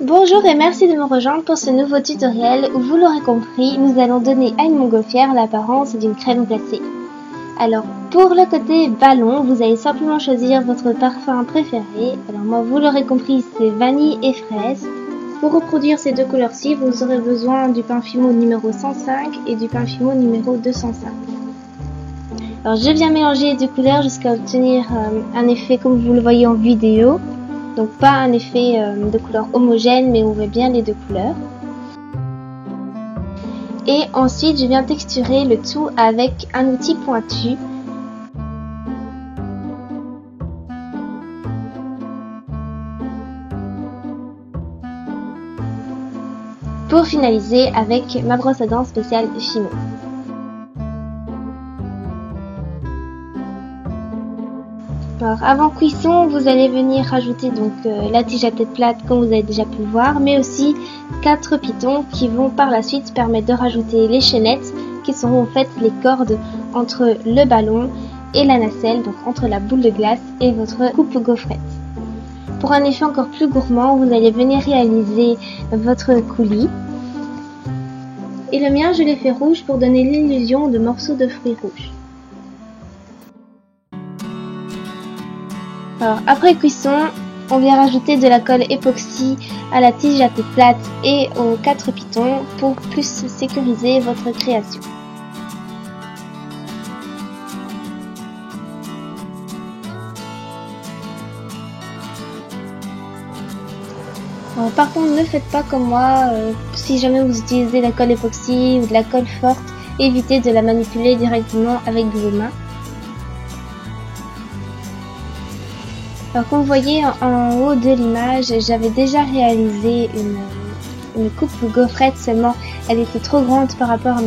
Bonjour et merci de me rejoindre pour ce nouveau tutoriel où vous l'aurez compris, nous allons donner à une montgolfière l'apparence d'une crème glacée. Alors pour le côté ballon, vous allez simplement choisir votre parfum préféré. Alors moi vous l'aurez compris, c'est vanille et fraise. Pour reproduire ces deux couleurs-ci, vous aurez besoin du Pinfimo numéro 105 et du Pinfimo numéro 205. Alors je viens mélanger les deux couleurs jusqu'à obtenir un effet comme vous le voyez en vidéo. Donc pas un effet de couleur homogène, mais on voit bien les deux couleurs. Et ensuite je viens texturer le tout avec un outil pointu. Pour finaliser avec ma brosse à dents spéciale Fimo. Alors avant cuisson, vous allez venir rajouter donc la tige à tête plate comme vous avez déjà pu le voir, mais aussi 4 pitons qui vont par la suite permettre de rajouter les chaînettes qui seront en fait les cordes entre le ballon et la nacelle, donc entre la boule de glace et votre coupe gaufrette. Pour un effet encore plus gourmand, vous allez venir réaliser votre coulis. Et le mien, je l'ai fait rouge pour donner l'illusion de morceaux de fruits rouges. Alors, après cuisson, on vient rajouter de la colle époxy à la tige à tête plate et aux 4 pitons pour plus sécuriser votre création. Alors, par contre, ne faites pas comme moi, si jamais vous utilisez la colle époxy ou de la colle forte, évitez de la manipuler directement avec vos mains. Alors comme vous voyez en haut de l'image, j'avais déjà réalisé une coupe gaufrette, seulement elle était trop grande par rapport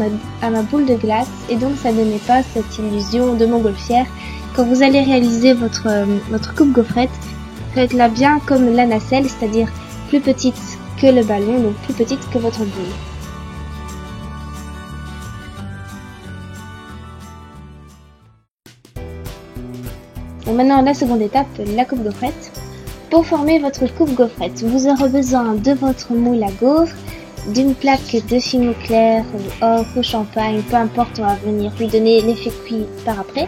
à ma boule de glace et donc ça ne donnait pas cette illusion de montgolfière. Quand vous allez réaliser votre coupe gaufrette, faites-la bien comme la nacelle, c'est-à-dire plus petite que le ballon, donc plus petite que votre boule. Donc maintenant la seconde étape, la coupe gaufrette. Pour former votre coupe gaufrette, vous aurez besoin de votre moule à gaufres, d'une plaque de Fimo clair ou or ou champagne, peu importe, on va venir lui donner l'effet cuit par après,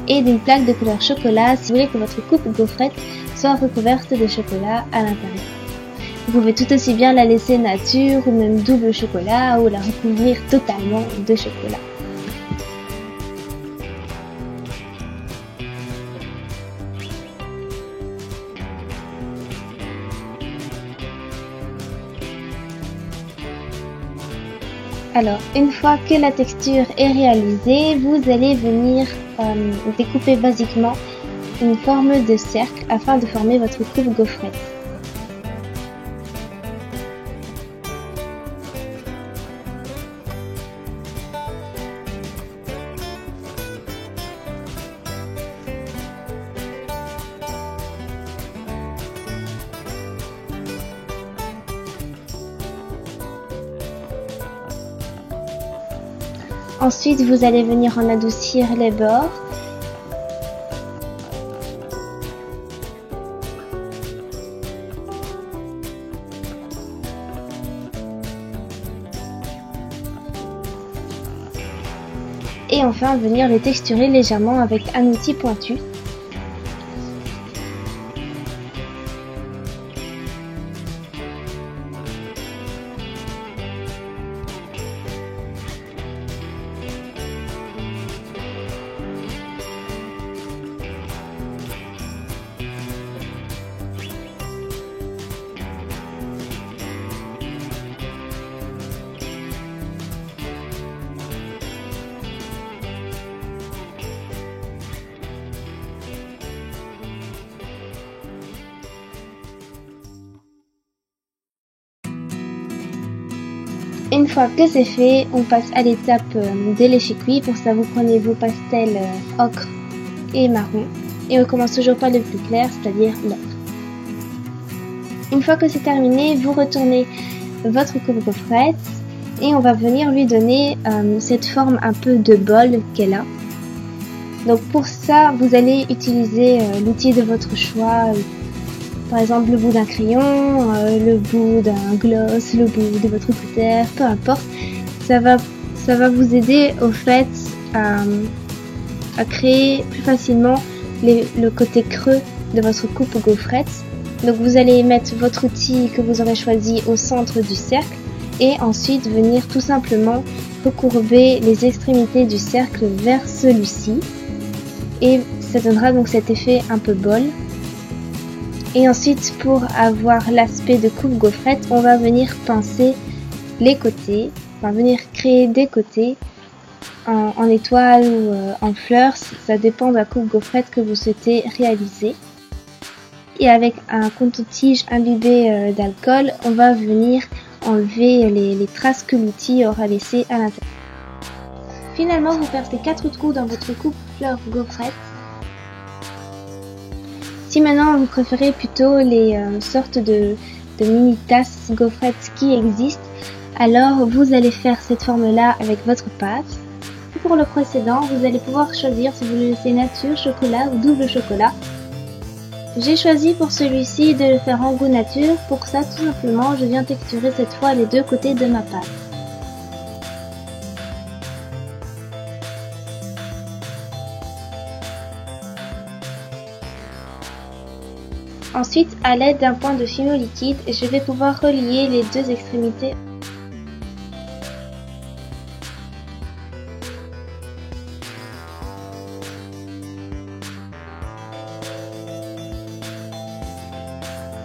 et d'une plaque de couleur chocolat si vous voulez que votre coupe gaufrette soit recouverte de chocolat à l'intérieur. Vous pouvez tout aussi bien la laisser nature ou même double chocolat ou la recouvrir totalement de chocolat. Alors, une fois que la texture est réalisée, vous allez venir découper basiquement une forme de cercle afin de former votre coupe gaufrette. Ensuite, vous allez venir en adoucir les bords. Et enfin, venir les texturer légèrement avec un outil pointu. Une fois que c'est fait, on passe à l'étape de l'effet cuit. Pour ça, vous prenez vos pastels ocre et marron. Et on commence toujours par le plus clair, c'est-à-dire l'ocre. Une fois que c'est terminé, vous retournez votre coupe gaufrette et on va venir lui donner cette forme un peu de bol qu'elle a. Donc pour ça, vous allez utiliser l'outil de votre choix, par exemple le bout d'un crayon, le bout d'un gloss, le bout de votre écouteur, peu importe. Ça va vous aider au fait à créer plus facilement le côté creux de votre coupe aux gaufrettes. Donc vous allez mettre votre outil que vous aurez choisi au centre du cercle et ensuite venir tout simplement recourber les extrémités du cercle vers celui-ci et ça donnera donc cet effet un peu bol. Et ensuite, pour avoir l'aspect de coupe gaufrette, on va venir pincer les côtés, on va venir créer des côtés en étoile ou en fleurs, ça dépend de la coupe gaufrette que vous souhaitez réaliser. Et avec un compte-tige imbibé d'alcool, on va venir enlever les traces que l'outil aura laissées à l'intérieur. Finalement, vous percez 4 trous dans votre coupe fleur gaufrette. Si maintenant vous préférez plutôt les sortes de mini tasses gaufrettes qui existent, alors vous allez faire cette forme-là avec votre pâte. Et pour le précédent, vous allez pouvoir choisir si vous le laissez nature, chocolat ou double chocolat. J'ai choisi pour celui-ci de le faire en goût nature. Pour ça, tout simplement, je viens texturer cette fois les deux côtés de ma pâte. Ensuite, à l'aide d'un point de fimo liquide, je vais pouvoir relier les deux extrémités.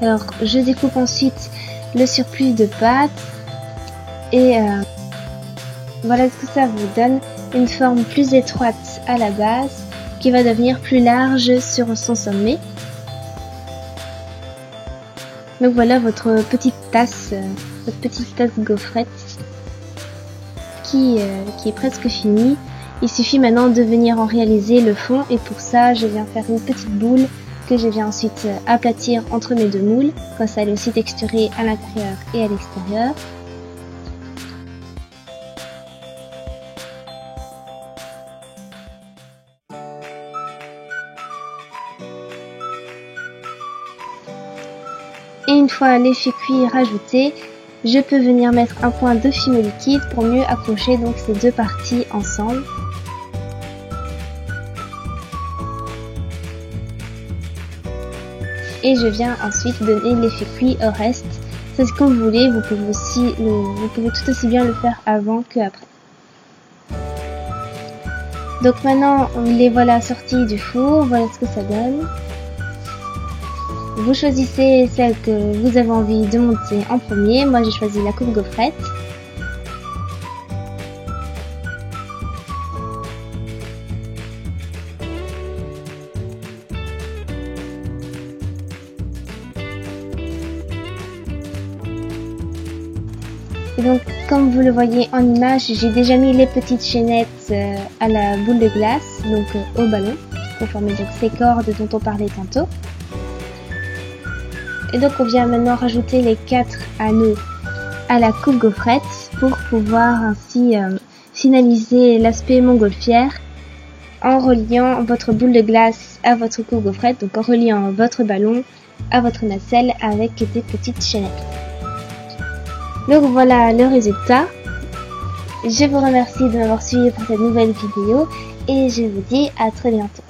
Alors, je découpe ensuite le surplus de pâte et voilà ce que ça vous donne, une forme plus étroite à la base qui va devenir plus large sur son sommet. Donc voilà votre petite tasse gaufrette qui est presque finie. Il suffit maintenant de venir en réaliser le fond et pour ça je viens faire une petite boule que je viens ensuite aplatir entre mes deux moules, comme ça elle est aussi texturée à l'intérieur et à l'extérieur. Et une fois l'effet cuit rajouté, je peux venir mettre un point de fimo liquide pour mieux accrocher donc ces deux parties ensemble. Et je viens ensuite donner l'effet cuit au reste. C'est ce que vous voulez, vous pouvez tout aussi bien le faire avant que après. Donc maintenant, les voilà sortis du four, voilà ce que ça donne. Vous choisissez celle que vous avez envie de monter en premier. Moi j'ai choisi la coupe gaufrette. Et donc comme vous le voyez en image, j'ai déjà mis les petites chaînettes à la boule de glace, donc au ballon, pour former donc ces cordes dont on parlait tantôt. Et donc on vient maintenant rajouter les 4 anneaux à la coupe gaufrette pour pouvoir ainsi finaliser l'aspect montgolfière en reliant votre boule de glace à votre coupe gaufrette, donc en reliant votre ballon à votre nacelle avec des petites chaînettes. Donc voilà le résultat. Je vous remercie de m'avoir suivi pour cette nouvelle vidéo et je vous dis à très bientôt.